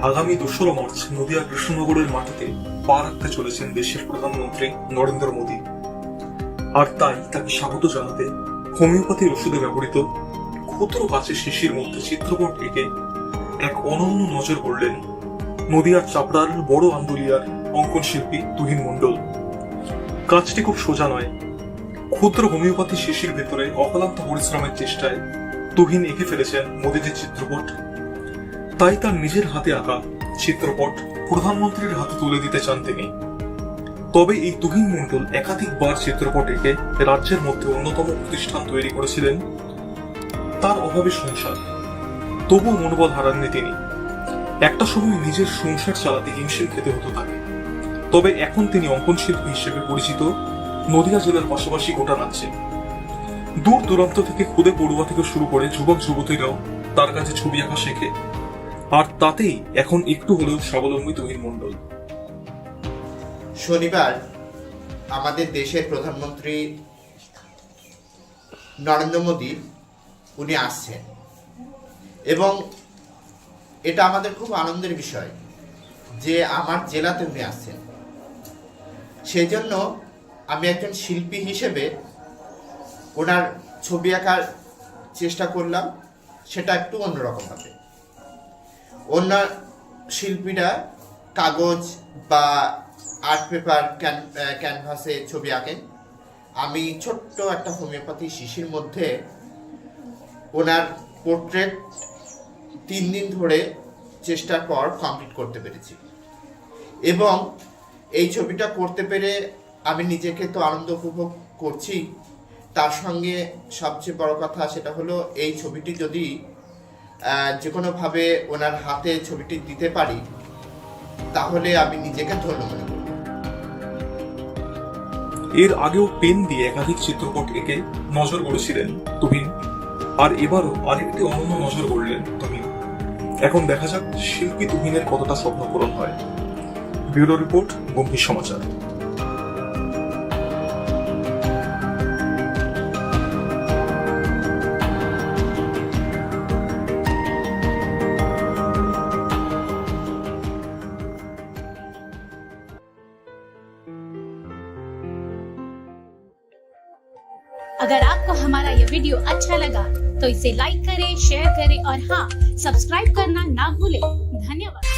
আগামী 2রা মার্চ নদিয়া কৃষ্ণনগরের মাটিতে পা রাখতে চলেছেন দেশের প্রধানমন্ত্রী নরেন্দ্র মোদী। আর তাই তাকে স্বাগত জানাতে হোমিওপ্যাথির ওষুধে ব্যবহৃত ক্ষুদ্র কাচের শিশির মধ্যে চিত্রপট এঁকে এক অনন্য নজর গড়লেন নদিয়ার চাপড়ার বড় আন্দুলিয়ার অঙ্কন শিল্পী তুহিন মণ্ডল। কাজটি খুব সোজা নয়। ক্ষুদ্র হোমিওপ্যাথি শিশির ভেতরে অক্লান্ত পরিশ্রমের চেষ্টায় তুহিন এঁকে ফেলেছেন মোদীজির চিত্রপট। তাই তার নিজের হাতে আঁকা চিত্রপট প্রধানমন্ত্রীর হাতে তুলে দিতে চান তিনি। তবে এই তুহিন মণ্ডল একাধিকবার চিত্রপট এঁকে রাজ্যের মধ্যে অন্যতম প্রতিষ্ঠান তৈরি করেছিলেন। তার অভাবে সংসার, তবুও মনোবল হারাননি তিনি। একটা সময় নিজের সংসার চালাতে হিমশিম খেতে হতো তাকে। তবে এখন তিনি অঙ্কন শিল্পী হিসেবে পরিচিত নদিয়া জেলার পাশাপাশি গোটা রাজ্যে। দূর দূরান্ত থেকে খুদে পড়ুয়া থেকে শুরু করে যুবক যুবতীরাও তার কাছে ছবি আঁকা শেখে। আর তাতেই এখন একটু হলেও স্বাবলম্বী তুহিন মণ্ডল। শনিবার আমাদের দেশের প্রধানমন্ত্রী নরেন্দ্র মোদী উনি আসছেন এবং এটা আমাদের খুব আনন্দের বিষয় যে আমার জেলাতে উনি আসছেন। সেই জন্য আমি একজন শিল্পী হিসেবে ওনার ছবি আঁকার চেষ্টা করলাম, সেটা একটু অন্যরকম হবে। অন্য শিল্পীরা কাগজ বা আর্ট পেপার ক্যানভাসে ছবি আঁকেন, আমি ছোট্ট একটা হোমিওপ্যাথি শিশির মধ্যে ওনার পোর্ট্রেট 3 দিন ধরে চেষ্টার পর কমপ্লিট করতে পেরেছি। এবং এই ছবিটা করতে পেরে আমি নিজেকে তো আনন্দ উপভোগ করছি, তার সঙ্গে সবচেয়ে বড় কথা সেটা হলো এই ছবিটি যদি যে কোনোভাবে ওনার হাতে ছবিটি দিতে পারি তাহলে আমি নিজেকে ধন্য মনে করব। এর আগেও পেন দিয়ে একাধিক চিত্রপট এঁকে নজর গড়েছিলেন তুহিন, আর এবারও আরেকটি অনন্য নজর গড়লেন তুহিন। এখন দেখা যাক শিল্পী তুহিনের কতটা স্বপ্ন পূরণ হয়। ব্যুরো রিপোর্ট, গম্ভীর সমাচার। अगर आपको हमारा ये वीडियो अच्छा लगा तो इसे लाइक करें, शेयर करें और हाँ, सब्सक्राइब करना ना भूलें। धन्यवाद।